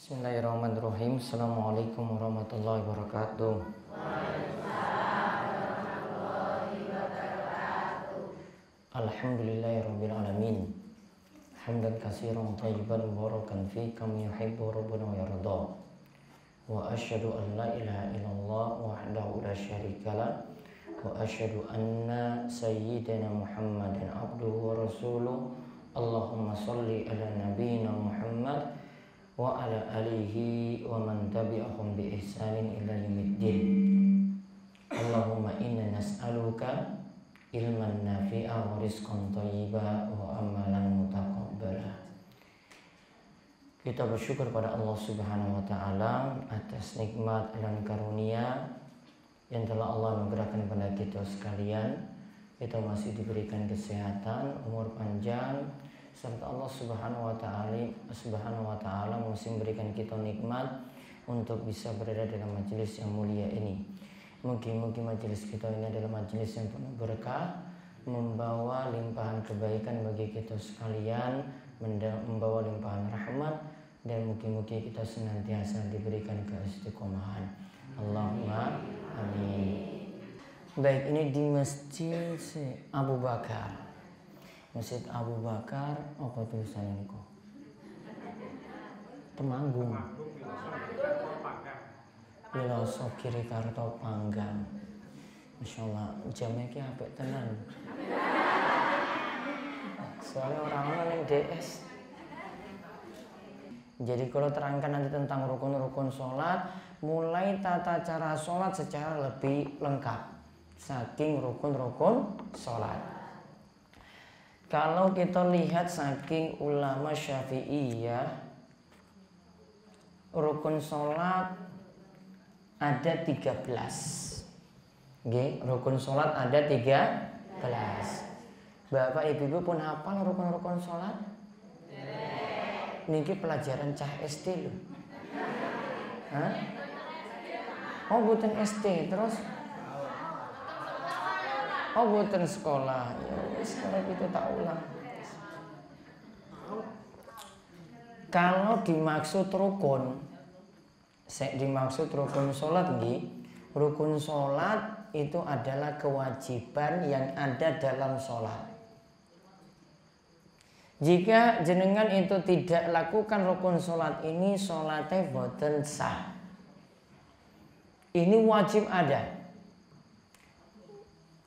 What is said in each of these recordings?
Bismillahirrahmanirrahim. Assalamualaikum warahmatullahi wabarakatuh. Alhamdulillahirabbil alamin. Hamdan katsiran thayyiban mubarakan fi kama yuhibbu rabbuna wa yarda. Wa asyhadu an la ilaha illallah wahdahu la syarikalah wa asyhadu anna sayyidina Muhammadan abduhu wa rasuluh. Allahumma shalli ala nabiyyina Muhammad wa ala alihi wa man tabi'ahum bi ihsanin ila yaumiddin. Allahumma inna nas'aluka ilman nafi'a wa rizqan thayyiba wa amalan mutaqabbala. Kita bersyukur pada Allah Subhanahu wa taala atas nikmat dan karunia yang telah Allah anugerahkan kepada kita sekalian. Kita masih diberikan kesehatan, umur panjang, serta Allah Subhanahu wa taala masih memberikan kita nikmat untuk bisa berada dalam majelis yang mulia ini. Mungkin majelis kita ini adalah majelis yang penuh berkah, membawa limpahan kebaikan bagi kita sekalian, membawa limpahan rahmat, dan mungkin kita senantiasa diberikan keistiqomahan. Allahumma amin. Baik, ini di Masjid Abu Bakar. Masjid Abu Bakar, apa tulisannya niku? Temanggung. Wiloso Kiri Karto Panggang. Masya Allah, jamnya ki apik tenan. Soalnya orang-orang yang DS. Jadi kalau terangkan nanti tentang rukun-rukun sholat, mulai tata cara sholat secara lebih lengkap. Saking rukun-rukun sholat. Kalau kita lihat saking ulama Syafi'iyah, rukun sholat ada 13. Rukun sholat ada 13. Bapak ibu pun hafal rukun-rukun sholat? Niki pelajaran cah SD loh. Hah? Oh bukan SD, terus? Oh bukan sekolah. Ya sekarang kita tak ulang. Kalau dimaksud rukun sholat nggih. Rukun sholat itu adalah kewajiban yang ada dalam sholat. Jika jenengan itu tidak lakukan rukun sholat ini, sholatnya boten sah. Ini wajib ada.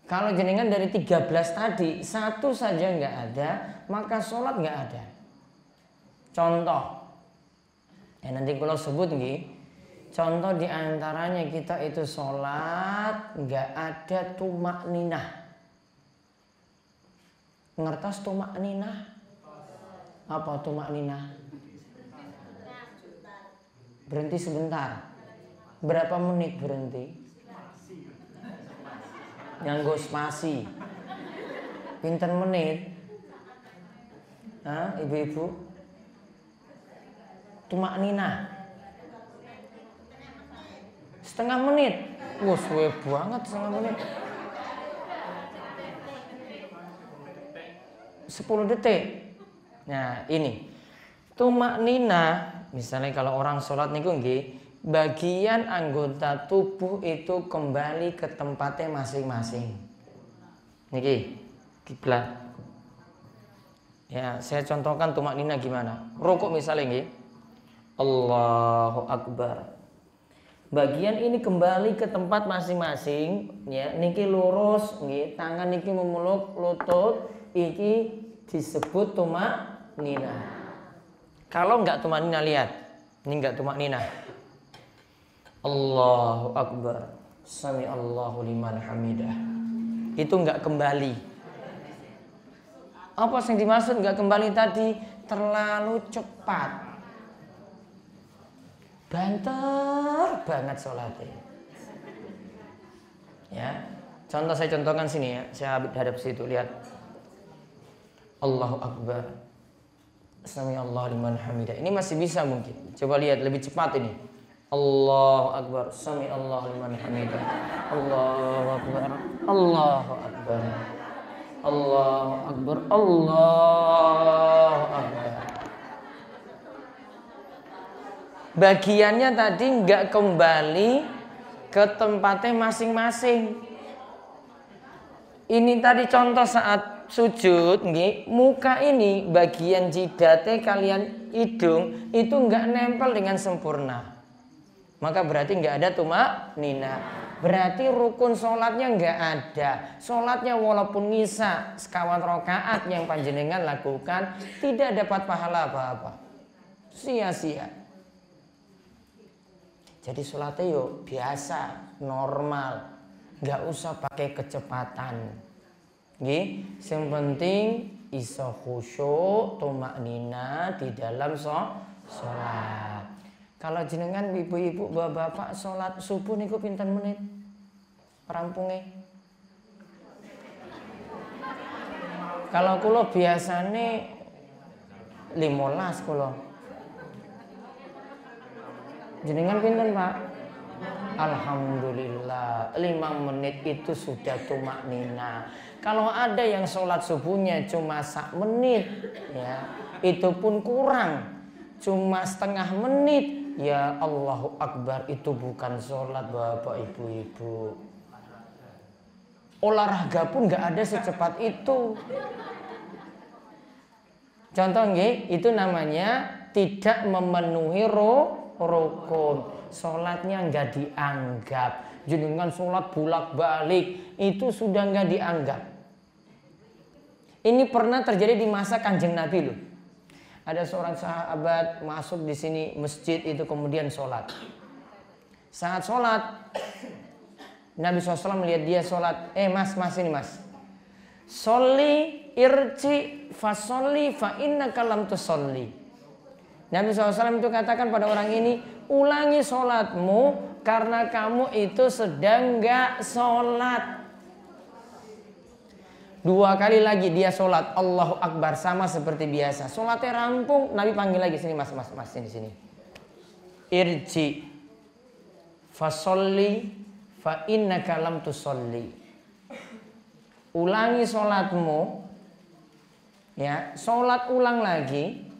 Kalau jenengan dari 13 tadi, satu saja nggak ada, maka sholat nggak ada. Contoh, nanti kalau sebut nih, contoh diantaranya kita itu sholat nggak ada tumak ninah. Ngertos tumak ninah? Apa tumak ninah? Berhenti sebentar. Berapa menit berhenti? Nganggo spasi. Pinten menit? Hah, ibu-ibu? Tumak ninah. Setengah menit. Wah, suwe banget setengah menit. 10 detik. Nah, ini. Tumak ninah, misalnya kalau orang sholat niku nggih, bagian anggota tubuh itu kembali ke tempatnya masing-masing. Niki, kiblat. Ya, saya contohkan tumak ninah gimana. Rukuk misalnya nggih. Allahu Akbar. Bagian ini kembali ke tempat masing-masing, ya. Niki lurus nggih, tangan niki memeluk lutut, iki disebut tumak ninah. Kalau enggak tumak ninah, lihat. Ini enggak tumak ninah. Allahu Akbar. Sami Allahu liman hamidah. Itu enggak kembali. Apa yang dimaksud enggak kembali tadi? Terlalu cepat. Banter banget sholatnya. Ya. Contoh saya contohkan sini ya. Saya hadap situ, lihat. Allahu Akbar. Sami Allahu liman hamidah. Ini masih bisa mungkin. Coba lihat lebih cepat ini. Allahu Akbar. Sami Allahu liman hamidah. Allahu Akbar. Allahu Akbar. Allahu Akbar. Allahu Akbar. bagiannya tadi nggak kembali ke tempatnya masing-masing. Ini tadi contoh saat sujud, nggih, muka ini bagian jidatnya kalian hidung itu nggak nempel dengan sempurna. Maka berarti nggak ada tumaknina. Berarti rukun sholatnya nggak ada. Sholatnya walaupun ngisa sekawan rakaat yang panjenengan lakukan tidak dapat pahala apa-apa. Sia-sia. Jadi sholatnya yuk biasa, normal. Nggak usah pakai kecepatan. Nggih, yang penting iso khusyuk, tumaknina di dalam sholat. Kalau jenengan ibu-ibu, bapak-bapak sholat subuh niku pinten menit? Rampungnya? Kalau kulo biasane 15 kulo. Jenengan pinten, Pak? Alhamdulillah 5 menit itu sudah tumaknina. Kalau ada yang sholat subuhnya cuma 1 menit, ya itu pun kurang, cuma setengah menit, ya Allahu Akbar, itu bukan sholat bapak ibu-ibu. Olahraga pun nggak ada secepat itu. Contoh nggih, itu namanya tidak memenuhi rukun. Sholatnya nggak dianggap. Jenengan sholat bolak-balik itu sudah nggak dianggap. Ini pernah terjadi di masa Kanjeng Nabi loh. Ada seorang sahabat masuk di sini masjid itu kemudian sholat. Saat sholat Nabi SAW melihat dia sholat. Mas ini mas. Sholli irji fasolli fa innaka lam tusolli. Nabi SAW itu katakan pada orang ini, ulangi sholatmu karena kamu itu sedang gak sholat. 2 kali lagi dia sholat, Allahu Akbar, sama seperti biasa. Sholatnya rampung, Nabi panggil lagi, sini mas sini. Irji fasolli fa innaka lam tusolli. Ulangi sholatmu, ya, sholat ulang lagi.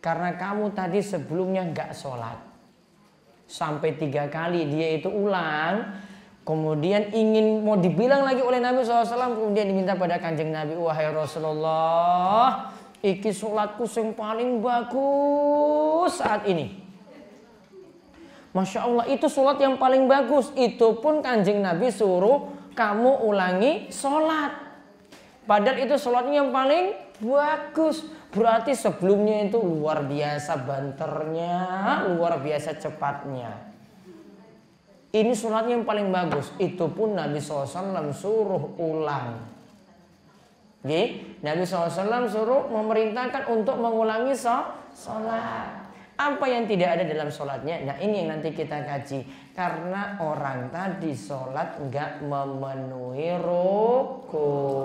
Karena kamu tadi sebelumnya nggak sholat. Sampai 3 kali dia itu ulang. Kemudian ingin mau dibilang lagi oleh Nabi SAW. Kemudian diminta pada Kanjeng Nabi, wahai Rasulullah, iki sholatku yang paling bagus saat ini. Masya Allah, itu sholat yang paling bagus. Itu pun Kanjeng Nabi suruh kamu ulangi sholat. Padahal itu sholatnya yang paling bagus. Berarti sebelumnya itu luar biasa banternya, luar biasa cepatnya. Ini sholatnya yang paling bagus. Itu pun Nabi SAW suruh ulang. Nabi SAW suruh memerintahkan untuk mengulangi sholat. Apa yang tidak ada dalam sholatnya? Nah ini yang nanti kita kaji. Karena orang tadi sholat nggak memenuhi rukun.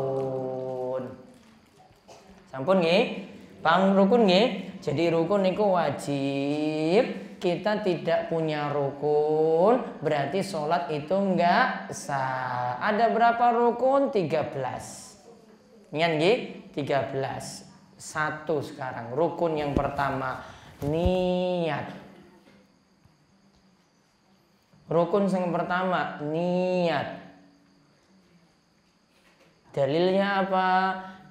Sampun nggih? Paham rukun nggih? Jadi rukun niku wajib. Kita tidak punya rukun, berarti sholat itu enggak sah. Ada berapa rukun? 13. Ingat nggih? 13. 1 sekarang. Rukun yang pertama, niat. Rukun yang pertama, niat. Dalilnya apa?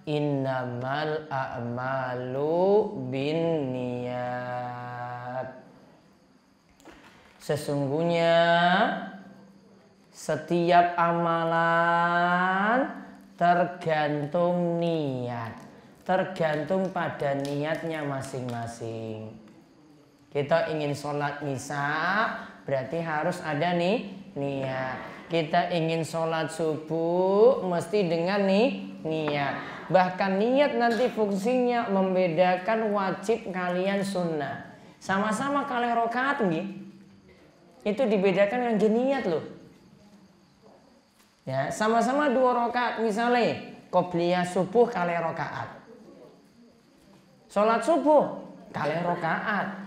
Innamal a'malu binniyat. Sesungguhnya setiap amalan tergantung niat. Tergantung pada niatnya masing-masing. Kita ingin sholat isya, berarti harus ada niat. Kita ingin sholat subuh, mesti dengan niat. Bahkan niat nanti fungsinya membedakan wajib kalian sunnah. Sama-sama kalian rakaat nih, itu dibedakan dengan niat loh. Ya, sama-sama 2 rakaat, misalnya qobliyah subuh kalian rakaat. Sholat subuh kalian rakaat.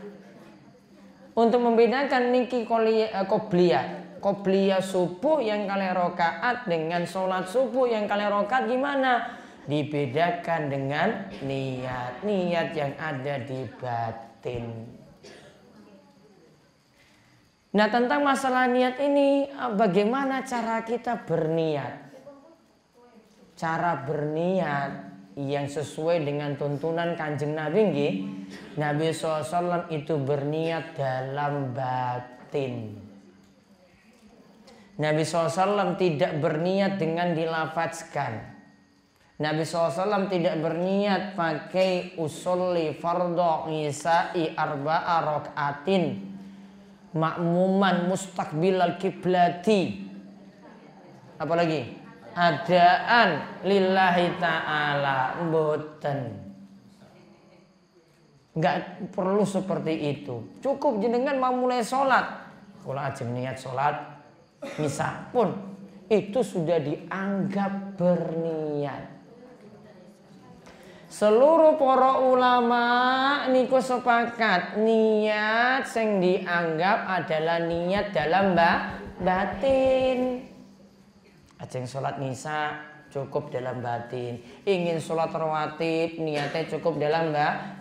Untuk membedakan niki qobliyah subuh yang kalian rakaat dengan sholat subuh yang kalian rakaat gimana? Dibedakan dengan niat yang ada di batin. Nah, tentang masalah niat ini, bagaimana cara kita berniat? Cara berniat yang sesuai dengan tuntunan Kanjeng Nabi nggih. Nabi SAW itu berniat dalam batin. Nabi SAW tidak berniat dengan dilafazkan. Nabi SAW tidak berniat pakai usolli fardhu isya'i arba'a rakaatin makmuman mustaqbilal kiblati. Apalagi? Adaan lillahi ta'ala. Mboten. Enggak perlu seperti itu. Cukup jenengan mau mulai sholat. Kalau aja niat sholat misa pun itu sudah dianggap berniat. Seluruh para ulama niku sepakat niat sing dianggap adalah niat dalam batin. Ajeng sholat nisa cukup dalam batin. Ingin sholat rawatib niatnya cukup dalam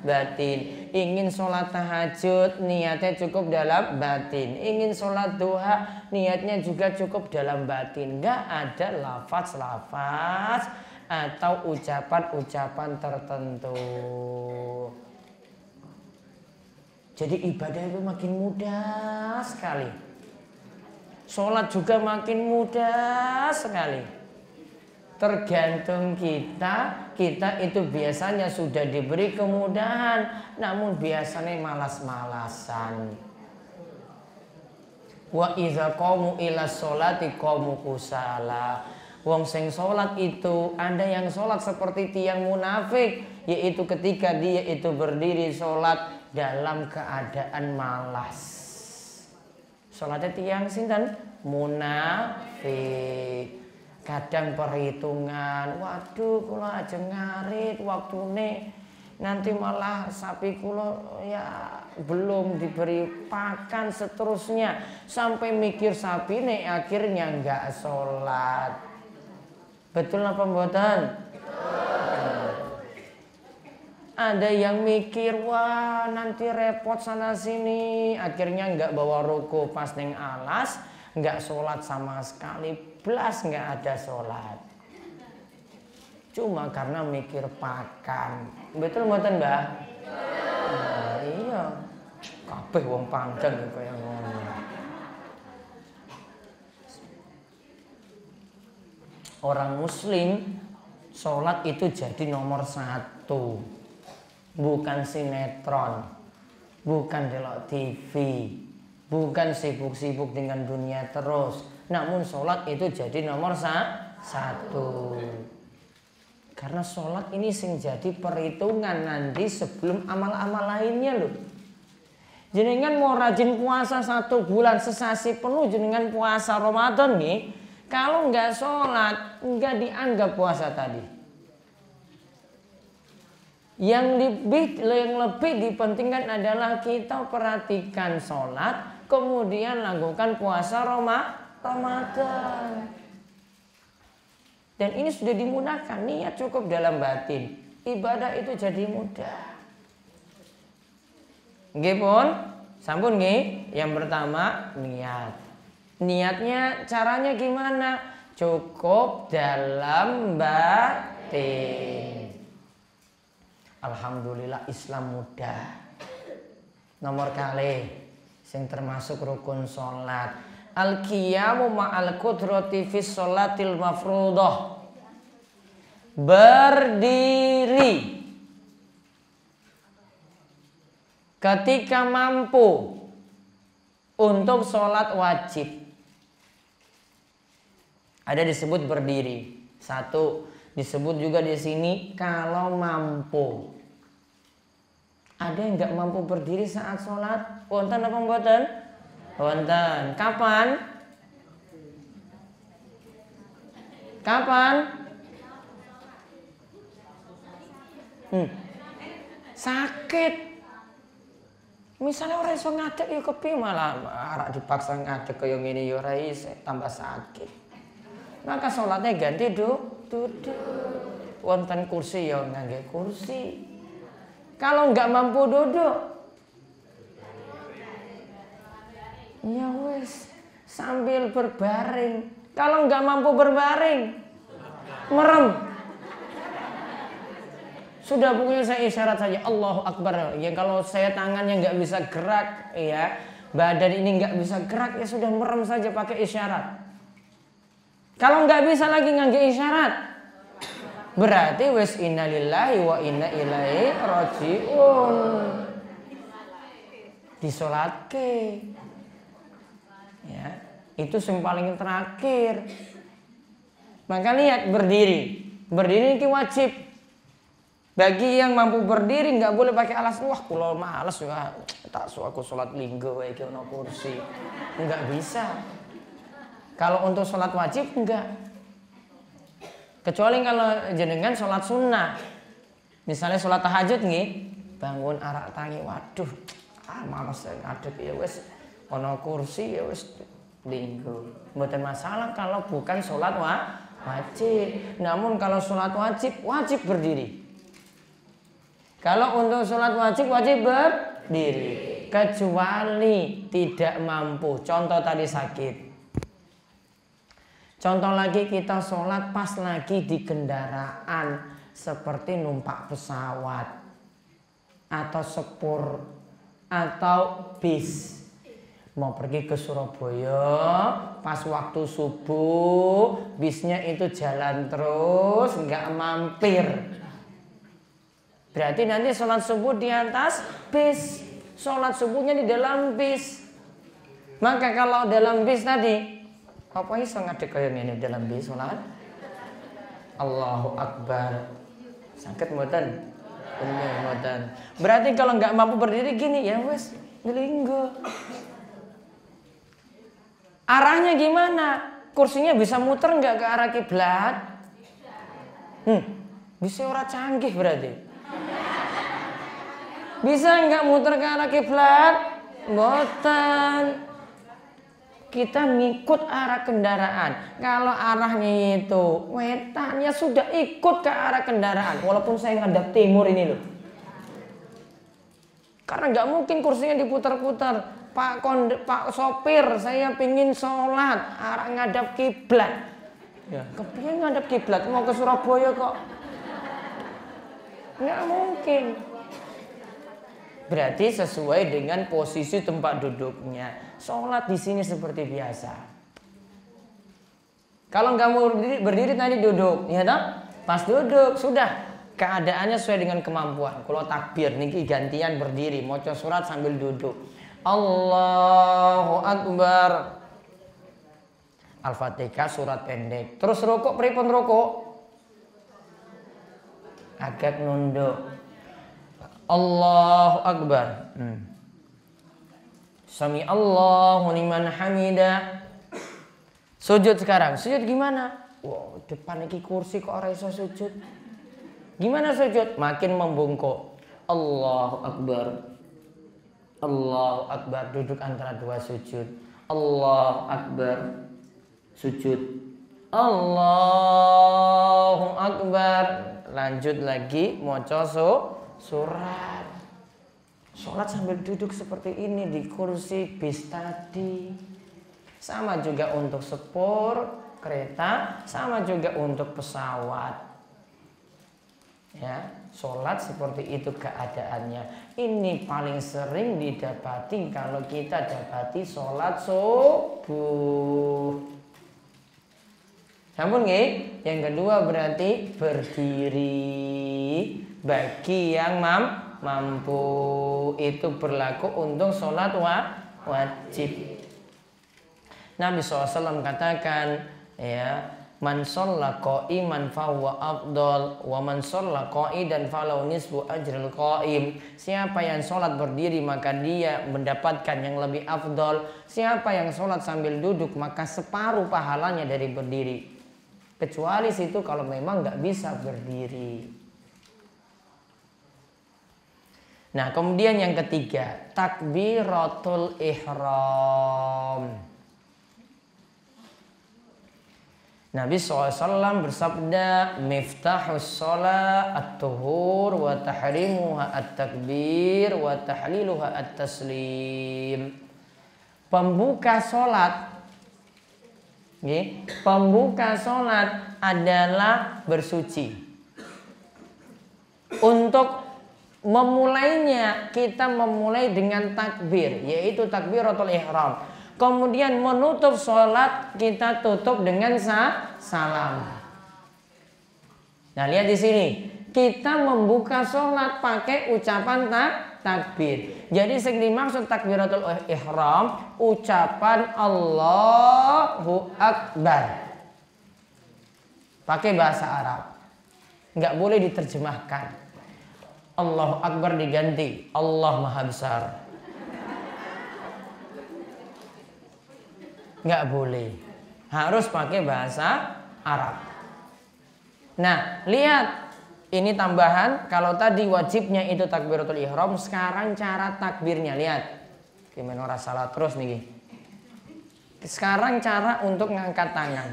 batin. Ingin sholat tahajud niatnya cukup dalam batin. Ingin sholat duha niatnya juga cukup dalam batin. Gak ada lafaz-lafaz atau ucapan-ucapan tertentu. Jadi ibadah itu makin mudah sekali. Sholat juga makin mudah sekali. Tergantung kita itu biasanya sudah diberi kemudahan, namun biasanya malas-malasan. Wa idza qamu ila sholati qamu kusala. Wong sing sholat itu ada yang sholat seperti tiang munafik, yaitu ketika dia itu berdiri sholat dalam keadaan malas. Sholatnya tiang sinten? Munafik. Kadang perhitungan, waduh kula aja ngarit waktune nanti malah sapi kula ya belum diberi pakan seterusnya sampai mikir sapi nih akhirnya nggak sholat. Betul apa mboten? Ada yang mikir wah nanti repot sana sini akhirnya nggak bawa ruku pas neng alas, nggak sholat sama sekali, belas nggak ada sholat. Cuma karena mikir pakan. Betul mboten Mbah? Nah, iya. Kabeh wong pangdang kaya ngono. Orang muslim sholat itu jadi nomor 1. Bukan sinetron, bukan delok TV, bukan sibuk-sibuk dengan dunia terus. Namun sholat itu jadi nomor 1. Karena sholat ini sing jadi perhitungan nanti sebelum amal-amal lainnya loh. Jenengan mau rajin puasa 1 bulan sesasi penuh jenengan puasa Ramadan nih. Kalau nggak sholat, nggak dianggap puasa tadi. Yang lebih dipentingkan adalah kita perhatikan sholat, kemudian lakukan puasa Ramadan. Dan ini sudah dimudahkan, niat cukup dalam batin. Ibadah itu jadi mudah. Nggih pun, sampun nggih. Yang pertama niat. Niatnya caranya gimana? Cukup dalam batin. Alhamdulillah Islam mudah. Nomor kali sing termasuk rukun sholat. Al-qiyamu ma'al qudrati fis sholatil mafruḍah. Berdiri ketika mampu untuk sholat wajib. Ada disebut berdiri. 1 disebut juga di sini kalau mampu. Ada yang nggak mampu berdiri saat sholat? Wonten apa mboten? Wonten. Kapan? Kapan? Sakit. Misalnya orang iso ngadeg ya kepiye malah arek dipaksa ngadeg kaya ngene ya ora iso tambah sakit. Maka sholatnya ganti duduk. Wonten kursi ya ngangge kursi. Kalau nggak mampu duduk, Ya wes, sambil berbaring. Kalau nggak mampu berbaring, merem. Sudah pokoknya saya isyarat saja, Allahu Akbar. Ya kalau saya tangannya nggak bisa gerak, ya badan ini nggak bisa gerak, ya sudah merem saja pakai isyarat. Kalau nggak bisa lagi ngangge isyarat, berarti wes innalillahi wa inna ilaihi rajiun. Disolatke. Ya, itu yang paling terakhir. Maka lihat berdiri. Berdiri ini wajib. Bagi yang mampu berdiri nggak boleh pakai alasan wah kalau malas ya tak aku sholat linggo iki ono kursi. Nggak bisa. Kalau untuk sholat wajib enggak. Kecuali kalau jenengan sholat sunnah. Misalnya sholat tahajud nih, bangun arak tangi, waduh, malas ngadeg ya wes ono kursi ya wes linggo. Mboten masalah kalau bukan sholat wajib. Namun kalau sholat wajib berdiri. Kalau untuk sholat wajib berdiri. Kecuali tidak mampu. Contoh tadi sakit. Contoh lagi kita sholat pas lagi di kendaraan seperti numpak pesawat atau sepur atau bis. Mau pergi ke Surabaya pas waktu subuh bisnya itu jalan terus nggak mampir. Berarti nanti sholat subuh di atas bis, sholat subuhnya di dalam bis. Maka kalau dalam bis tadi apa iso ngadeg kaya ngene dalam bis salat? Allahu Akbar. Sakit mboten? Bener mboten. Berarti kalau nggak mampu berdiri gini ya wes ngelinggo. Arahnya gimana? Kursinya bisa muter nggak ke arah kiblat? Bisa ora canggih berarti. Bisa nggak muter ke arah kiblat? Mboten. Kita ngikut arah kendaraan. Kalau arahnya itu wetan ya sudah ikut ke arah kendaraan. Walaupun saya ngadap timur ini loh. Karena nggak mungkin kursinya diputar-putar. Pak sopir, saya pingin sholat arah ngadap kiblat. Ya, kepingin ngadap kiblat mau ke Surabaya kok. Nggak mungkin. Berarti sesuai dengan posisi tempat duduknya. Sholat di sini seperti biasa. Kalau nggak mau berdiri tadi duduk, ya toh? Pas duduk sudah keadaannya sesuai dengan kemampuan. Kalau takbir niki gantian berdiri, maca surat sambil duduk. Allahu Akbar. Al-Fatihah surat pendek. Terus rukuk pripun rukuk? Agak nunduk. Allahu Akbar. Sami Allahu liman hamida. Sujud sekarang. Sujud gimana? Wow, depan iki kursi kok ora iso sujud. Gimana sujud? Makin membungkuk. Allahu Akbar. Allahu Akbar. Duduk antara dua sujud. Allahu Akbar. Sujud. Allahu Akbar. Lanjut lagi maca surat. Sholat sambil duduk seperti ini di kursi bis tadi. Sama juga untuk sepur, kereta, sama juga untuk pesawat. Ya, sholat seperti itu keadaannya. Ini paling sering didapati kalau kita dapati sholat subuh. Sampun nggih? Yang kedua berarti berdiri bagi yang mampu. Itu berlaku untuk sholat wajib. Nabi SAW katakan, ya, man sholla qa'iman fahuwa afdal wa man sholla qa'idan falau nisfu ajril qa'im. Siapa yang sholat berdiri maka dia mendapatkan yang lebih afdal. Siapa yang sholat sambil duduk maka separuh pahalanya dari berdiri. Kecuali situ kalau memang nggak bisa berdiri. Nah, kemudian yang ketiga, takbiratul ihram. Nabi SAW bersabda, miftahus sholat at-tuhur wa tahrimuha at-takbir wa tahliluha at-taslim. Pembuka sholat, pembuka sholat adalah bersuci. Untuk memulainya, kita memulai dengan takbir, yaitu takbiratul ihram. Kemudian menutup sholat, kita tutup dengan salam. Nah, lihat di sini, kita membuka sholat pakai ucapan takbir. Jadi yang dimaksud takbiratul ihram, ucapan Allahu Akbar. Pakai bahasa Arab. Nggak boleh diterjemahkan. Allahu Akbar diganti Allah Maha Besar. Nggak boleh. Harus pakai bahasa Arab. Nah, lihat. Ini tambahan, kalau tadi wajibnya itu takbiratul ihram, sekarang cara takbirnya, lihat. Gimana orang salah terus nih. Sekarang cara untuk ngangkat tangan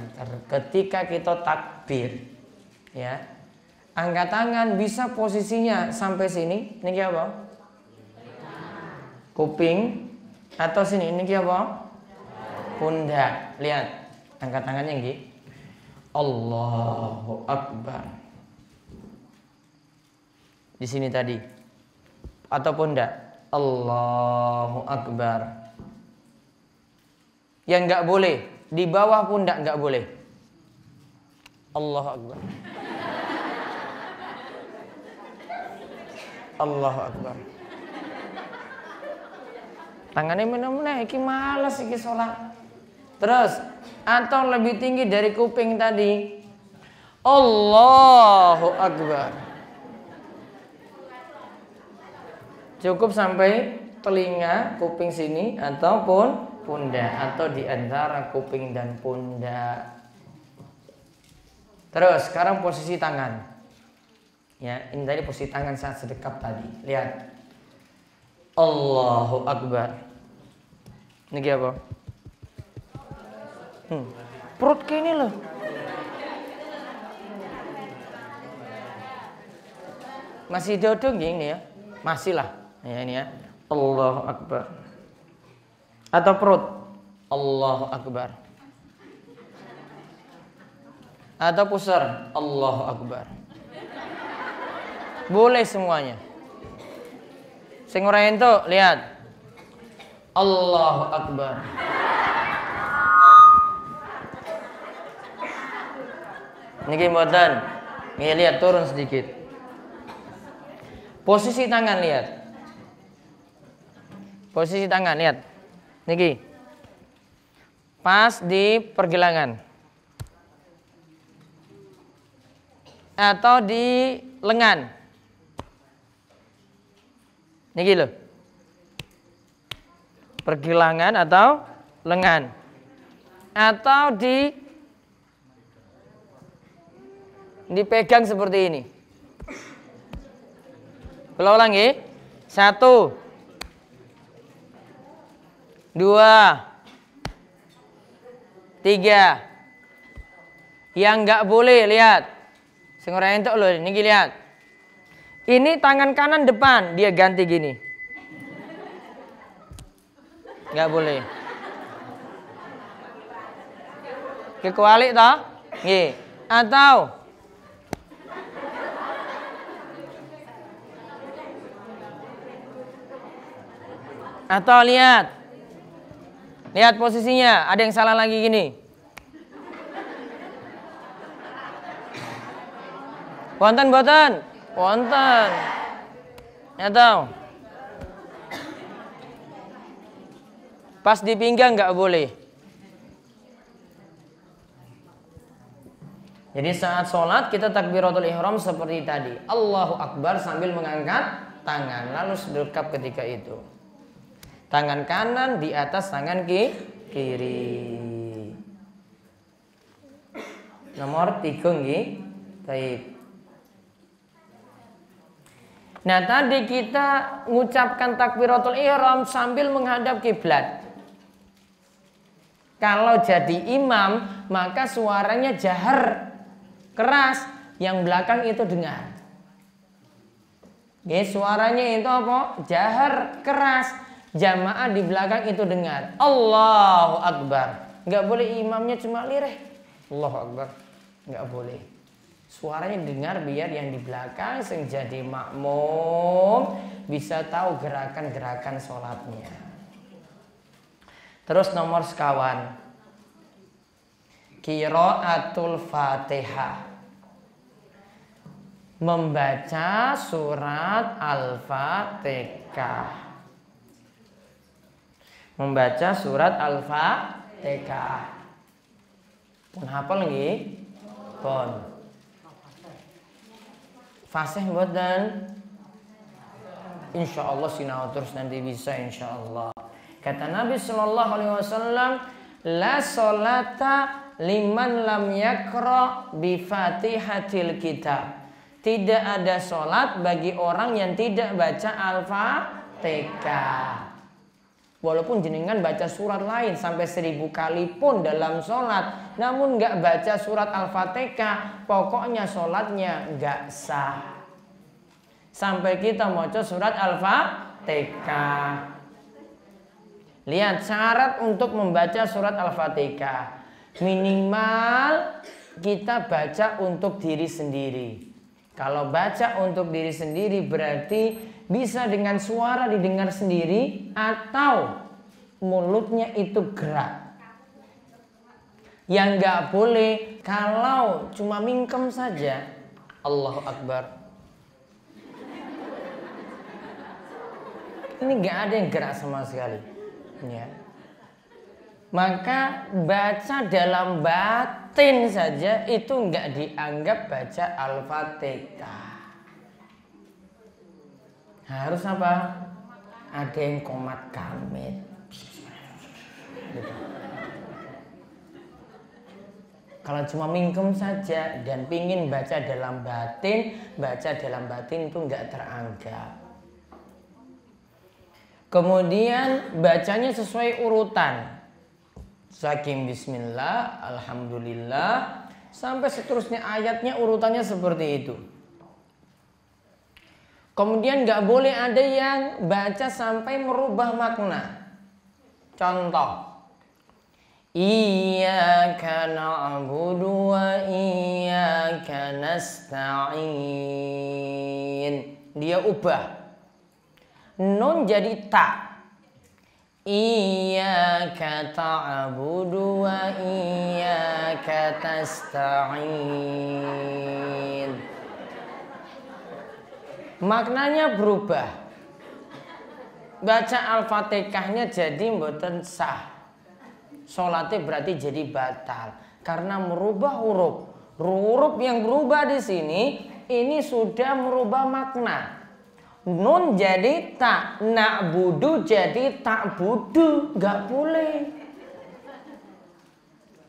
ketika kita takbir. Ya. Angkat tangan bisa posisinya sampai sini, ini apa? Kuping atau sini, ini apa? Pundak. Lihat, angkat tangannya nggih. Allahu Akbar. Di sini tadi ataupun enggak, Allahu Akbar. Yang enggak boleh di bawah pundak, enggak boleh. Allahu Akbar. Allahu Akbar. Tangannya mana-mana, iki malas iki sholat. Terus atau lebih tinggi dari kuping tadi, Allahu Akbar. Cukup sampai telinga, kuping sini ataupun pundak atau di antara kuping dan pundak. Terus sekarang posisi tangan. Ya, ini tadi posisi tangan saat sedekap tadi. Lihat. Allahu Akbar. Ini apa? Perut kayak ini loh. Masih dodong gini ya? Masih lah. Ya ini ya, Allahu Akbar. Atau perut, Allahu Akbar. Atau pusar, Allahu Akbar. Boleh semuanya. Sing ora entuk, lihat. Allahu Akbar. Niki mboten. Nggih, lihat turun sedikit. Posisi tangan lihat. Posisi tangan, lihat. Niki. Pas di pergelangan. Atau di lengan. Niki loh. Pergelangan atau lengan. Atau dipegang seperti ini. Ulang ya. 1 2 3. Yang nggak boleh, lihat. Sing ora entuk lho, niki lihat. Ini tangan kanan depan, dia ganti gini. Nggak boleh. Kekualik toh? Nggih. Atau lihat. Lihat posisinya, ada yang salah lagi gini. Wonten boten? Wonten. Atau pas di pinggang nggak boleh. Jadi saat sholat kita takbiratul ihram seperti tadi. Allahu Akbar sambil mengangkat tangan. Lalu sedekap ketika itu. Tangan kanan di atas tangan kiri. Nomor 3 nggih. Baik. Nah, tadi kita mengucapkan takbiratul ihram sambil menghadap kiblat. Kalau jadi imam, maka suaranya jahar, keras, yang belakang itu dengar. Suaranya itu apa? Jahar, keras. jamaah di belakang itu dengar Allahu Akbar. Nggak boleh imamnya cuma lirih Allahu Akbar, nggak boleh. Suaranya dengar biar yang di belakang yang jadi makmum bisa tahu gerakan-gerakan sholatnya. Terus nomor sekawan, qiraatul Fatihah, membaca surat Al-Fatihah. Membaca surat Al-Fatihah. Pun hafal nggih? Pun. Fasih mboten? Insyaallah sinau terus nanti bisa insyaallah. Kata Nabi sallallahu alaihi wasallam, la sholata liman lam yaqra bi Fatihatil kitab. Tidak ada sholat bagi orang yang tidak baca Al-Fatihah. Walaupun jenengan baca surat lain sampai 1000 kali pun dalam sholat, namun nggak baca surat Al-Fatihah, pokoknya sholatnya nggak sah. Sampai kita baca surat Al-Fatihah. Lihat syarat untuk membaca surat Al-Fatihah. Minimal kita baca untuk diri sendiri. Kalau baca untuk diri sendiri berarti bisa dengan suara didengar sendiri atau mulutnya itu gerak. Yang nggak boleh kalau cuma mingkem saja. Allahu Akbar. Ini nggak ada yang gerak sama sekali. Ya. Maka baca dalam batin saja itu nggak dianggap baca Al-Fatihah. Harus apa? Ada yang komat kamit. Gitu. Kalau cuma mingkem saja dan pingin baca dalam batin itu nggak teranggap. Kemudian bacanya sesuai urutan. Saking bismillah, alhamdulillah, sampai seterusnya ayatnya urutannya seperti itu. Kemudian nggak boleh ada yang baca sampai merubah makna. Contoh, iyyaka na'budu wa iyyaka nasta'in. Dia ubah. Nun jadi ta. Iyyaka ta'budu wa iyyaka tasta'in. Maknanya berubah. Baca Al-Fatihahnya jadi mboten sah. Salatnya berarti jadi batal karena merubah huruf. Huruf yang berubah di sini ini sudah merubah makna. Nun jadi tak, na'budu jadi tak budu, nggak boleh.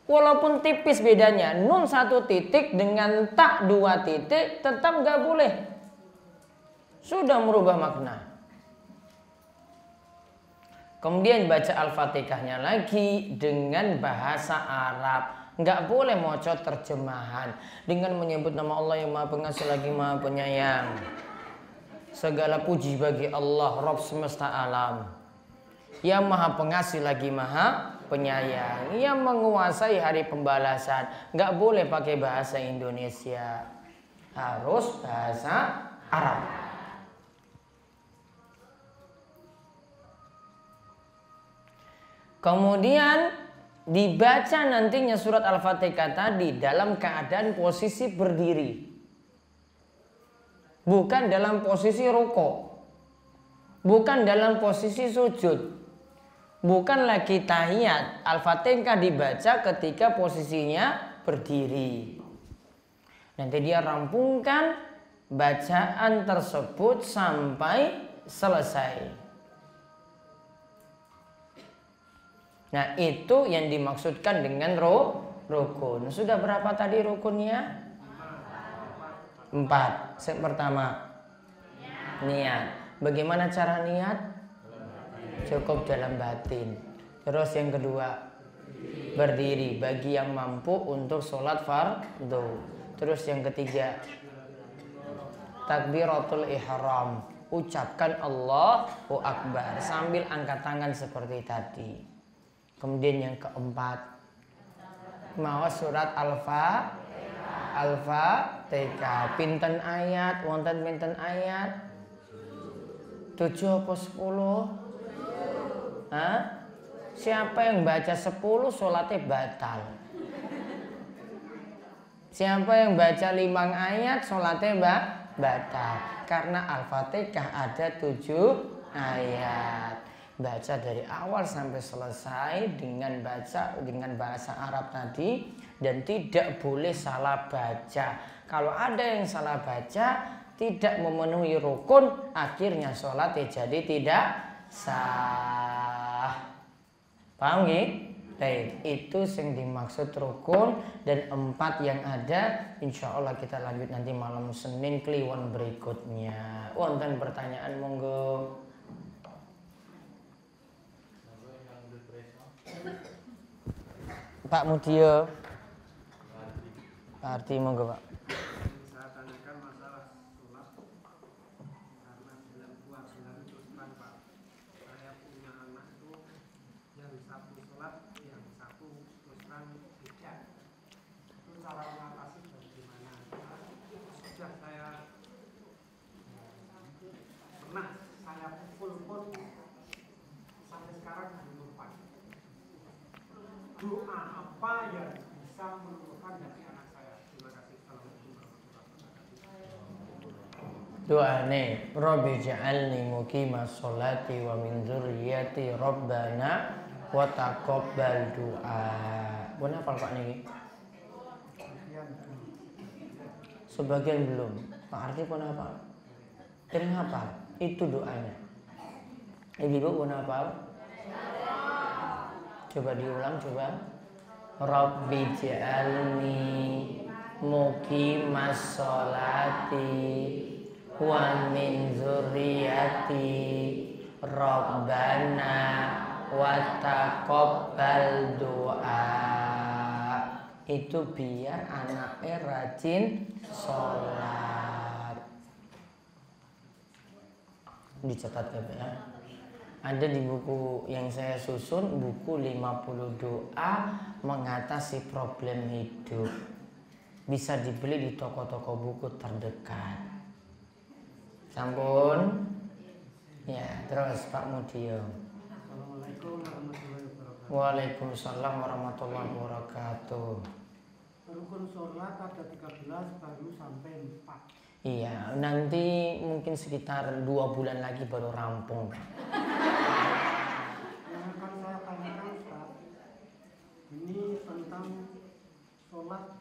Walaupun tipis bedanya, nun 1 titik dengan tak 2 titik tetap nggak boleh. Sudah merubah makna. Kemudian baca Al-Fatihahnya lagi dengan bahasa Arab. Nggak boleh mocot terjemahan dengan menyebut nama Allah yang Maha Pengasih lagi Maha Penyayang. Segala puji bagi Allah Rabb semesta alam, yang Maha Pengasih lagi Maha Penyayang, yang menguasai hari pembalasan. Nggak boleh pakai bahasa Indonesia, harus bahasa Arab. Kemudian dibaca nantinya surat Al-Fatihah tadi dalam keadaan posisi berdiri. Bukan dalam posisi rukuk. Bukan dalam posisi sujud. Bukan lagi tahiyat. Al-Fatihah dibaca ketika posisinya berdiri. Nanti dia rampungkan bacaan tersebut sampai selesai. Nah, itu yang dimaksudkan dengan rukun. Sudah berapa tadi rukunnya? 4. Yang pertama, niat. Bagaimana cara niat? Cukup dalam batin. Terus yang kedua, berdiri bagi yang mampu untuk sholat fardu. Terus yang ketiga, takbiratul ihram ucapkan Allahu Akbar sambil angkat tangan seperti tadi. Kemudian yang keempat, maos surat Al-Fatihah. Pinten ayat, wonten pinten ayat? 7 apa 10? Hah? Siapa yang baca 10 sholatnya batal. Siapa yang baca 5 ayat sholatnya batal. Karena Al-Fatihah ada 7 ayat. Baca dari awal sampai selesai dengan bahasa Arab tadi, dan tidak boleh salah baca. Kalau ada yang salah baca, tidak memenuhi rukun, akhirnya sholat jadi tidak sah. Paham nggih? Baik, itu yang dimaksud rukun. Dan 4 yang ada insya Allah kita lanjut nanti malam Senin kliwon berikutnya. Wonten pertanyaan monggo. Pak Mudio, Pak Arti monggo Pak. Saya tanyakan masalah sholat karena bulan puasa terus terang Pak. Saya punya anak itu yang satu sholat, yang satu terus terang tidak. Itu cara mengatasi bagaimana? Sudah saya pernah saya pukul pun sampai sekarang belum lupa. Doa apa yang bisa menurunkan dari anak saya? Terima kasih. Assalamualaikum warahmatullahi wabarakatuh. Doane Rabbi ja'alni muqimas sholati wa min dzurriyyati Rabbana wa taqabbal du'a. Pun hafal Pak niki? Sebagian belum. Pak Arti pun hafal? Sering hafal? Itu doanya. Ibu pun hafal? Coba diulang, coba. Rabbi ja'alni muqimas sholati wa min dzurriyyati Rabbana wa taqabbal du'a. Itu biar anaknya rajin sholat. Dicatat ya. Ada di buku yang saya susun, buku 50 doa mengatasi problem hidup. Bisa dibeli di toko-toko buku terdekat. Sampun? Ya, terus Pak Mudio. Assalamualaikum warahmatullahi wabarakatuh. Waalaikumsalam warahmatullahi wabarakatuh. Rukun sholat ada 13 baru sampai 4. Iya, nanti mungkin sekitar 2 bulan lagi baru rampung. Yang akan saya tanyakan Ustaz, ini tentang sholat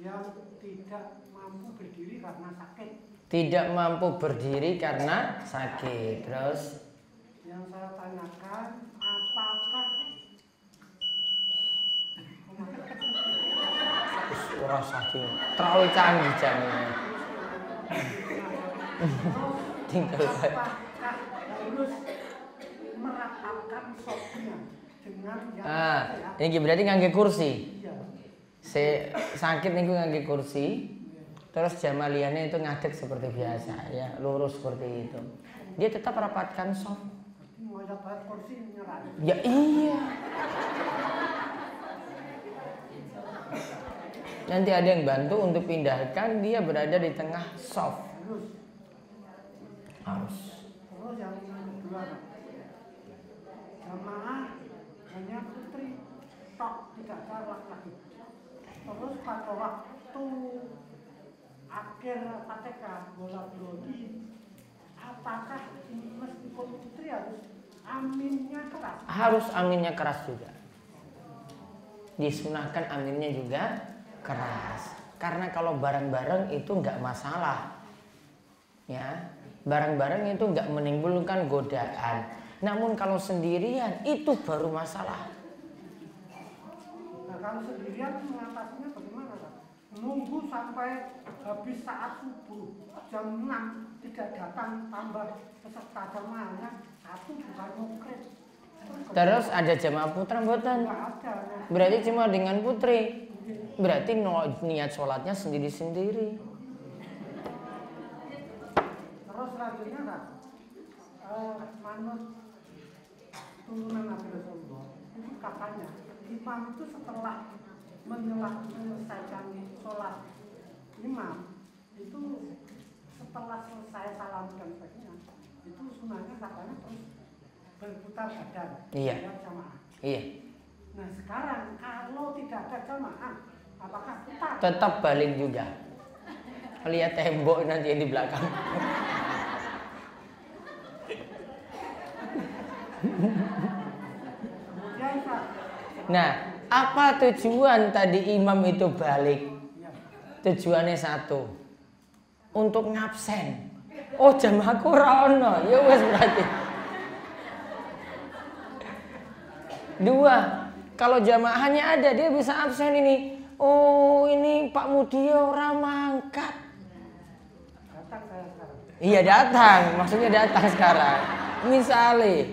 yang tidak mampu berdiri karena sakit. Tidak mampu berdiri karena sakit. Terus Yang saya tanyakan, apakah ora sakit. Terlalu canggih jamnya. Tinggal apakah harus merapatkan sopnya dengan yang ini berarti ngangge kursi. iya. Sakit niku ngangge kursi. Terus jamaliannya itu ngadeg seperti biasa ya, lurus seperti itu. Dia tetap rapatkan sop. Mau dapat kursi nyerah. Ya iya. Nanti ada yang bantu untuk pindahkan, dia berada di tengah soft. Harus. Terus yang kedua, jamaah hanya putri, tok tidak ada laki-laki. Terus pada waktu akhir Fatihah bola bodi, apakah meskipun putri harus aminnya keras? Harus aminnya keras juga. Disunahkan aminnya juga keras. Karena kalau bareng-bareng itu nggak masalah. Ya, bareng-bareng itu nggak menimbulkan godaan. Namun kalau sendirian itu baru masalah. Nah, kalau sendirian mengatasinya bagaimana, Pak? Nunggu sampai habis saat subuh jam 6 tidak datang tambah peserta jamaahnya satu bukan mukrid. Terus ada jamaah putra mboten? Nggak ada. Berarti cuma dengan putri. Berarti niat sholatnya sendiri-sendiri. Terus selanjutnya, Kak, manut turunan Nabi Rasulullah itu katanya imam itu setelah menyelesaikan sholat imam itu setelah selesai salam dan sebagainya itu sunahnya katanya terus berputar badan. Iya. Jamaah. Iya. Nah sekarang kalau tidak ada jamaah apakah putar? Tetap balik juga. Lihat tembok nanti yang di belakang. Nah, apa tujuan tadi imam itu balik? Tujuannya satu, untuk ngabsen. Oh jamaahku ora ono, ya wes berarti. Dua, kalau jamaahnya ada dia bisa absen ini. Oh ini Pak Mudio ora mangkat. Iya datang, maksudnya datang sekarang. Misalnya,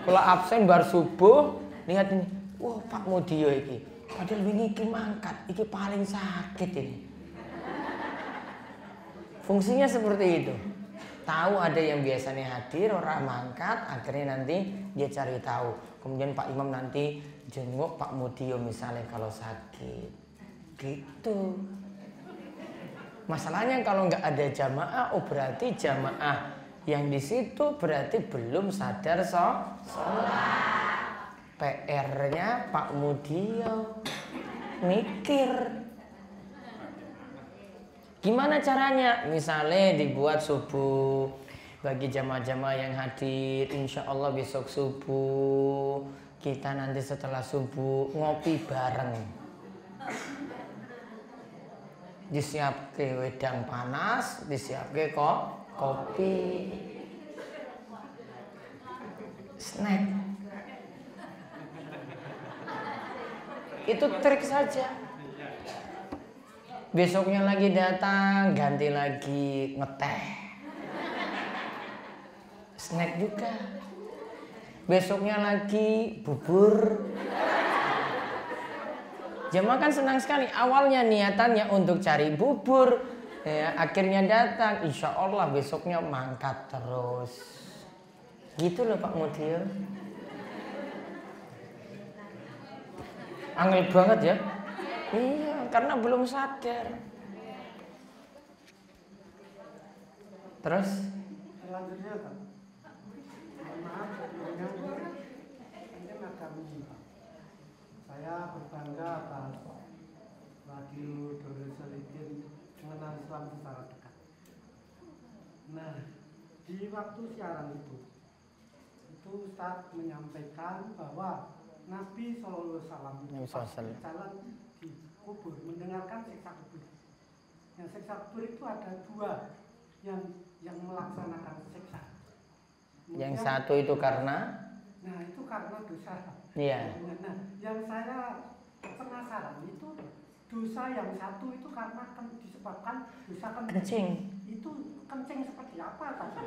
kalau absen bar subuh, lihat ini, wah Pak Mudio iki, padahal wingi iki mangkat, iki paling sakit ini. Fungsinya seperti itu. Tahu ada yang biasanya hadir, orang mangkat, akhirnya nanti dia cari tahu. Kemudian Pak Imam nanti jenguk Pak Mudio misalnya kalau sakit, gitu. Masalahnya kalau nggak ada jamaah, oh berarti jamaah yang di situ berarti belum sadar sholat. PR-nya Pak Mudio mikir. Gimana caranya? Misalnya dibuat subuh bagi jamaah-jamaah yang hadir, insya Allah besok subuh kita nanti setelah subuh ngopi bareng. Disiapke wedang panas, disiapke kok kopi, snack. Itu trik saja. Besoknya lagi datang, ganti lagi ngeteh, snack juga. Besoknya lagi bubur. Jamaah kan senang sekali. Awalnya niatannya untuk cari bubur, ya, akhirnya datang. Insya Allah besoknya mangkat terus. Gitu loh Pak Mudir. Angel banget ya. Iya, karena belum sadar. Terus? Selanjutnya Pak. Maaf, ini agak menyimpang. Saya berbangga atas Radio Darul Salikin mengenal Islam secara dekat. Nah, di waktu siaran itu Ustaz menyampaikan bahwa Nabi SAW jalan di kubur mendengarkan siksa kubur. Yang siksa kubur itu ada dua yang melaksanakan siksa. Kemudian, yang satu itu karena? Nah itu karena dosa. Iya. Nah yang saya penasaran itu dosa yang satu itu karena disebabkan dosa kencing. Itu kencing seperti apa tadi?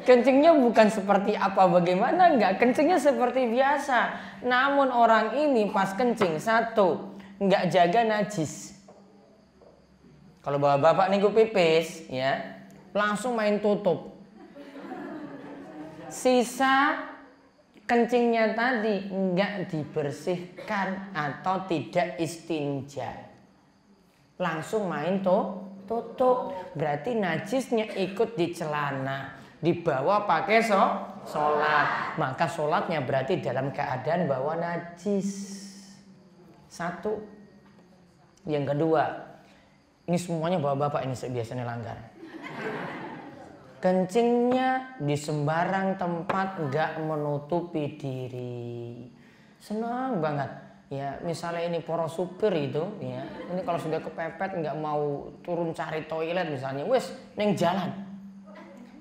Kencingnya bukan seperti apa bagaimana, enggak, kencingnya seperti biasa. Namun orang ini pas kencing satu enggak jaga najis. Kalau bapak-bapak nih pipis ya, langsung main tutup. Sisa kencingnya tadi enggak dibersihkan atau tidak istinja. Langsung main tutup. Berarti najisnya ikut di celana. Dibawa pakai sholat, maka sholatnya berarti dalam keadaan bawa najis. Satu. Yang kedua, ini semuanya bapak-bapak ini biasanya langgar. Kencingnya di sembarang tempat, nggak menutupi diri. Senang banget. Ya, misalnya ini poros supir itu, ya, ini kalau sudah kepepet nggak mau turun cari toilet misalnya, wes neng jalan.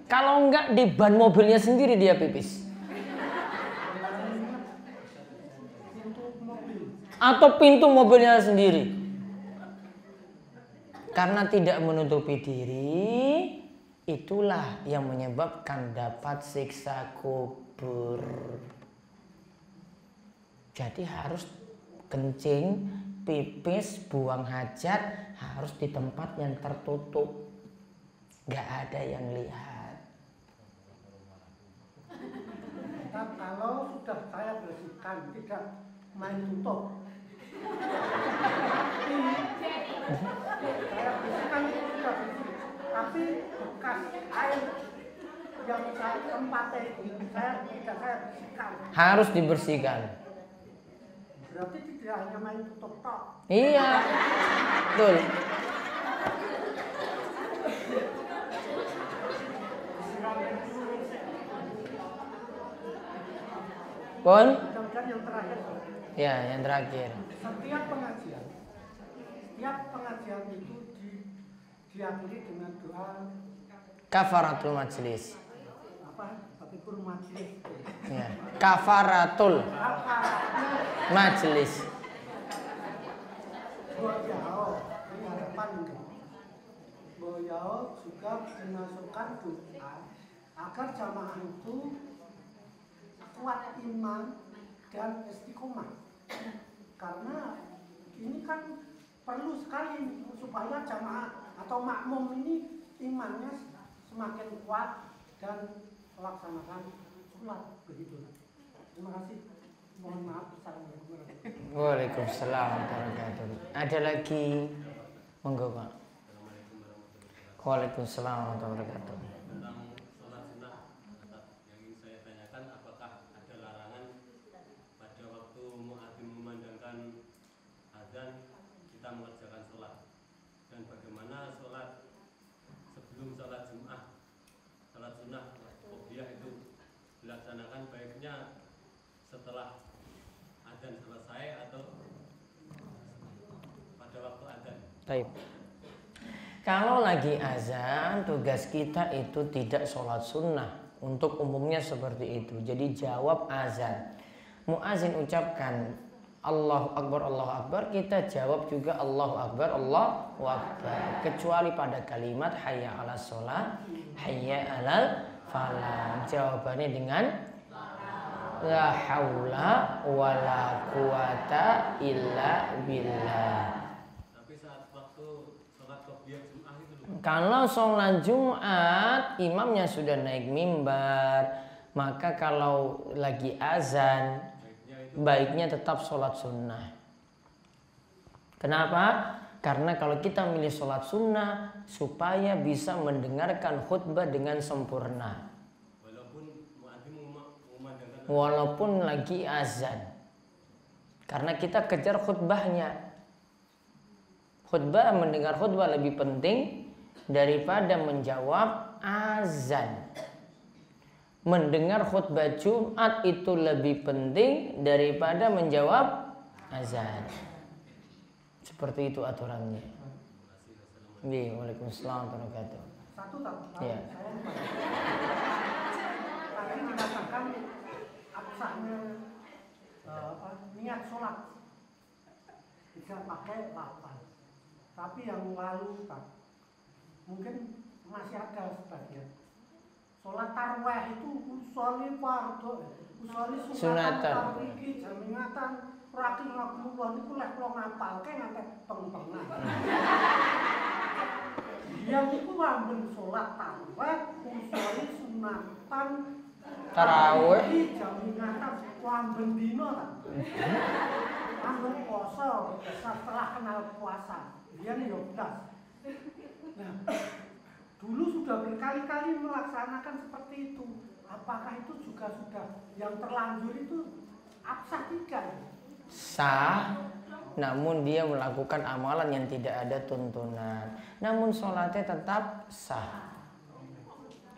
Kalau enggak di ban mobilnya sendiri dia pipis. Atau pintu mobilnya sendiri. Karena tidak menutupi diri, itulah yang menyebabkan dapat siksa kubur. Jadi harus kencing pipis, buang hajat harus di tempat yang tertutup, nggak ada yang lihat. Kalau sudah saya bersihkan, tidak main tutup. Saya bersihkan itu sudah bersih, tapi bekas air yang saya tempatnya itu saya bersihkan. Harus dibersihkan. Berarti tidak hanya main tutup tok. Iya, betul. Pun? Dan yang terakhir. Ya, yang terakhir. Setiap pengajian itu diakhiri dengan doa Kafaratul majlis. apa? Kafaratul majlis. Ya. Kafaratul majlis. Beliau juga memasukkan doa agar jamaah itu kuat iman dan istiqomah. Karena ini kan perlu sekali supaya jamaah atau makmum ini imannya semakin kuat dan melaksanakan sholat begitu. Terima kasih. Mohon maaf. Assalamualaikum warahmatullahi wabarakatuh. Waalaikumsalam warahmatullahi wabarakatuh. Ada lagi? Monggo Pak. Waalaikumsalam warahmatullahi wabarakatuh. Tentang sholat sunnah, yang ingin saya tanyakan, apakah ada larangan pada waktu muadzin memandangkan azan kita mengerjakan sholat, dan bagaimana sholat sebelum sholat Jumat, sholat sunnah qobliyah itu dilaksanakan, baiknya setelah azan selesai atau pada waktu azan. Baik. Kalau lagi azan, tugas kita itu tidak sholat sunnah. Untuk umumnya seperti itu. Jadi jawab azan. Muazin ucapkan Allahu Akbar, kita jawab juga Allahu Akbar, Allahu Akbar. Kecuali pada kalimat hayya ala sholat, hayya alal falah. Jawabannya dengan la haula wala quwata illa billah. Kalau sholat Jumat imamnya sudah naik mimbar, maka kalau lagi azan baiknya tetap sholat sunnah. Kenapa? Karena kalau kita milih sholat sunnah supaya bisa mendengarkan khutbah dengan sempurna, walaupun lagi azan. Karena kita kejar khutbahnya. Mendengar khutbah lebih penting daripada menjawab azan. Mendengar khutbah Jumat itu lebih penting daripada menjawab azan. Seperti itu aturannya. Waalaikumsalam warahmatullahi wabarakatuh. Satu tak? Ya. Saya lupa. Tadi dikatakan absahnya niat sholat tidak pakai lafaz. Tapi yang lalu Pak, mungkin masih ada sebagian. Sholat tarawih itu usoli fardhu, usoli sunatan tarwiki jamingatan raki ngakumullah niku lek kula ngapalke nganti peng-pengan. Dia niku amben sholat tarawih, usoli sunatan Tarawih jamingatan amben dina ta. Amben poso setelah kenal puasa. Dia nih belas. Nah, dulu sudah berkali-kali melaksanakan seperti itu. Apakah itu juga sudah yang terlanjur itu absah tidak? sah, namun dia melakukan amalan yang tidak ada tuntunan. Namun sholatnya tetap sah.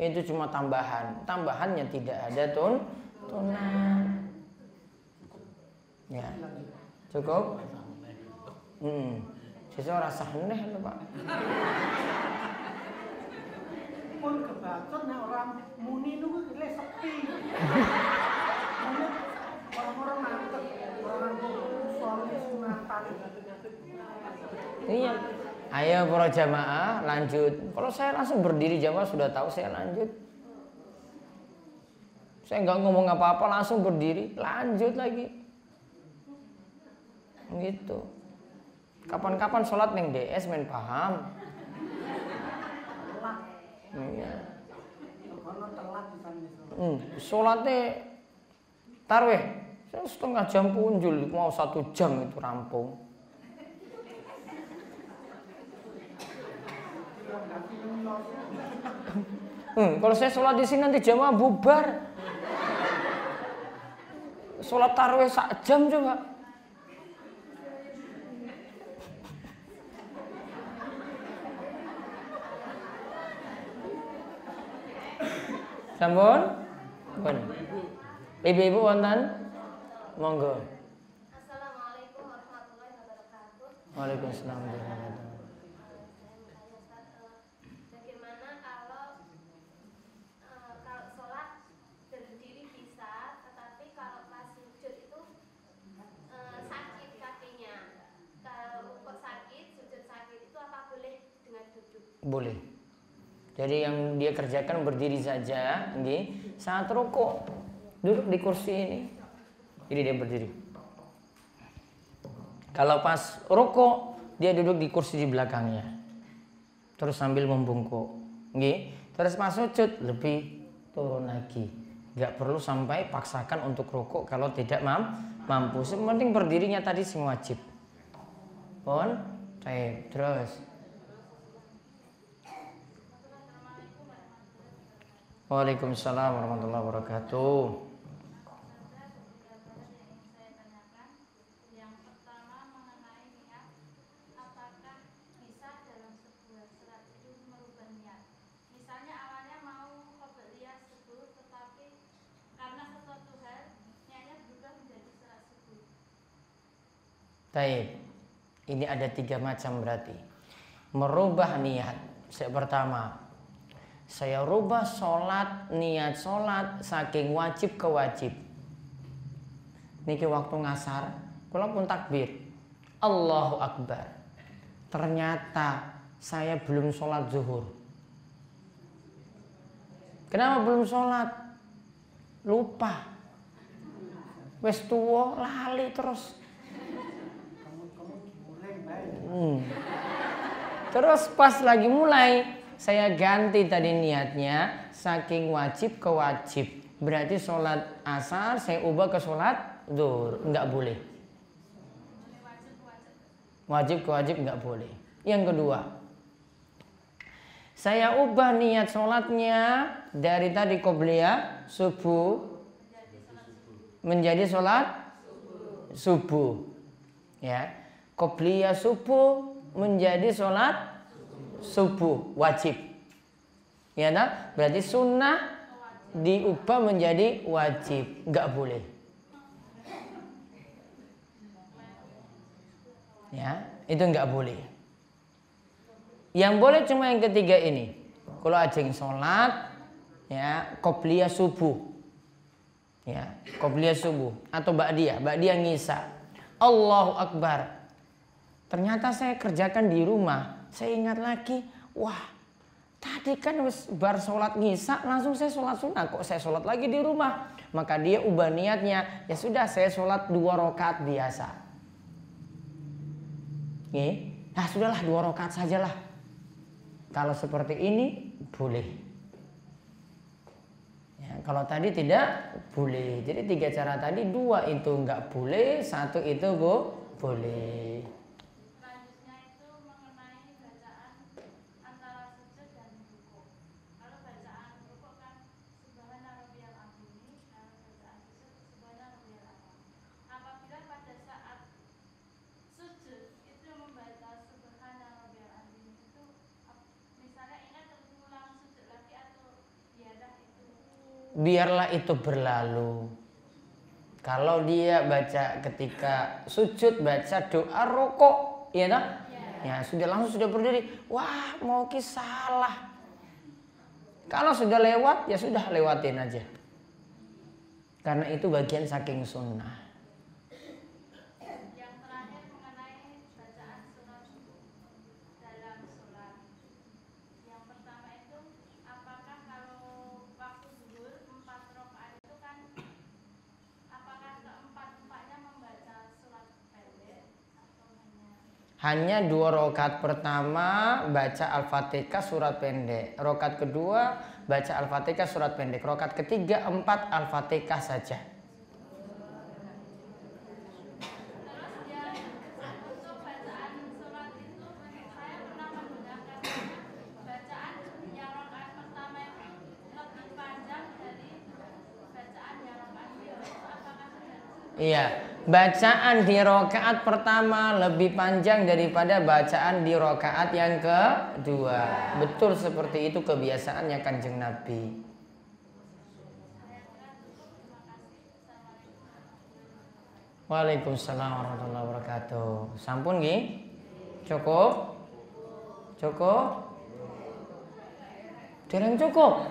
Itu cuma tambahannya tidak ada tuntunan. Ya, cukup. Sesuatu rasa aneh lho Pak. Pun kebacut nek orang muni niku le sepi. Orang-orang ngantuk, orang sholat sunatan. Iya. Ayo para jamaah lanjut. Kalau saya langsung berdiri jamaah sudah tahu saya lanjut. Saya nggak ngomong apa-apa langsung berdiri lanjut lagi. Gitu. Kapan-kapan sholat neng DS main paham. Telat. Iya. Karena telat bisa Sholatnya tarawih saya setengah jam punjul, mau 1 jam itu rampung. Kalau saya sholat di sini nanti jamaah bubar. Sholat tarawih 1 jam coba. Sampun? Pun. Ibu-ibu wonten? Monggo. Assalamualaikum warahmatullahi wabarakatuh. Waalaikumsalam warahmatullahi wabarakatuh. Bagaimana kalau sholat berdiri bisa, tetapi kalau pas sujud itu sakit kakinya. Kalau kok sakit, sujud sakit itu apa boleh dengan duduk? Boleh. Jadi yang dia kerjakan berdiri saja, nggih. Saat rukuk duduk di kursi ini. Jadi dia berdiri. Kalau pas rukuk dia duduk di kursi di belakangnya. Terus sambil membungkuk. Nggih. Terus pas sujud lebih turun lagi. Enggak perlu sampai paksakan untuk rukuk kalau tidak mampu. Sepenting berdirinya tadi semua wajib. Pun, terus. Waalaikumsalam warahmatullahi wabarakatuh. Yang pertama mengenai niat, apakah bisa dalam sebuah sholat itu merubah niat? Misalnya awalnya mau qobliyah subuh, tetapi karena sesuatu hal niatnya berubah menjadi sholat subuh. Baik. Ini ada 3 macam berarti. Merubah niat. Yang pertama, saya rubah sholat, niat sholat saking wajib ke wajib. Niki waktu ngasar, kula pun takbir, Allahu Akbar. Ternyata saya belum sholat zuhur. Kenapa belum sholat? Lupa. Wes tuwa lali terus. Terus pas lagi mulai saya ganti tadi niatnya saking wajib ke wajib. Berarti sholat asar saya ubah ke sholat zuhur. Enggak boleh. Wajib ke wajib enggak boleh. Yang kedua, saya ubah niat sholatnya dari tadi qobliyah subuh menjadi sholat subuh. Ya, qobliyah subuh menjadi sholat subuh wajib, ya nah? Berarti sunnah diubah menjadi wajib, nggak boleh. Ya, itu nggak boleh. Yang boleh cuma yang ketiga ini. Kalau ajeng sholat, ya qobliyah subuh, ya qobliyah subuh atau ba'diyah ngisa, Allahu Akbar. Ternyata saya kerjakan di rumah. Saya ingat lagi, wah tadi kan bar sholat ngisa langsung saya sholat sunnah, kok saya sholat lagi di rumah. Maka dia ubah niatnya, ya sudah saya sholat 2 rakaat biasa. Nah sudahlah 2 rakaat sajalah. Kalau seperti ini boleh. Ya, kalau tadi tidak boleh. Jadi 3 cara tadi, 2 itu enggak boleh, 1 itu boleh. Biarlah itu berlalu. Kalau dia baca ketika sujud baca doa rukuk, ya tak? Ya sudah langsung sudah berdiri. Wah mau salah. Kalau sudah lewat ya sudah lewatin aja. Karena itu bagian saking sunnah. Yang terakhir mengenai bacaan sunnah dalam sholat. Yang pertama itu apakah kalau waktu zuhur 4 rakaat itu kan apakah keempat-empatnya membaca surat pendek atau hanya Hanya 2 rakaat pertama baca Al-Fatihah surat pendek. Rakaat kedua baca Al-Fatihah surat pendek. Rakaat ketiga 4 Al-Fatihah saja. Iya, bacaan di rakaat pertama lebih panjang daripada bacaan di rakaat yang kedua. Betul seperti itu kebiasaannya Kanjeng Nabi. Waalaikumsalam warahmatullahi wabarakatuh. Sampun nggih? Cukup? Cukup? Dereng cukup?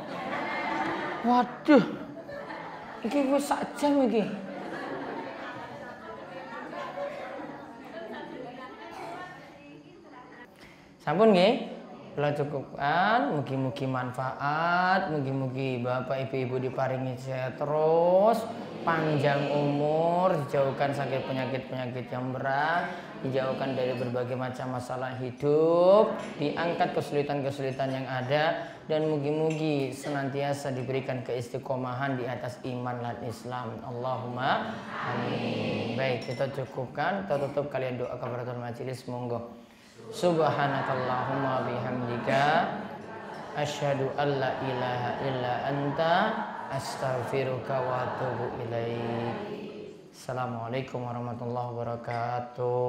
Waduh. Iki wis sak jam iki. Sampun nggih? Kula cukupkan, mugi-mugi manfaat, mugi-mugi Bapak Ibu diparingi sehat terus, panjang umur, dijauhkan sakit penyakit-penyakit yang berat, dijauhkan dari berbagai macam masalah hidup, diangkat kesulitan-kesulitan yang ada, dan mugi-mugi senantiasa diberikan keistiqomahan di atas iman dan Islam. Allahumma amin. Baik, kita cukupkan, kita tutup kalian doa kafaratul majelis, monggo. Subhanakallahumma bihamdika asyhadu an la ilaha illa anta astaghfiruka wa atubu ilaik. Assalamualaikum warahmatullahi wabarakatuh.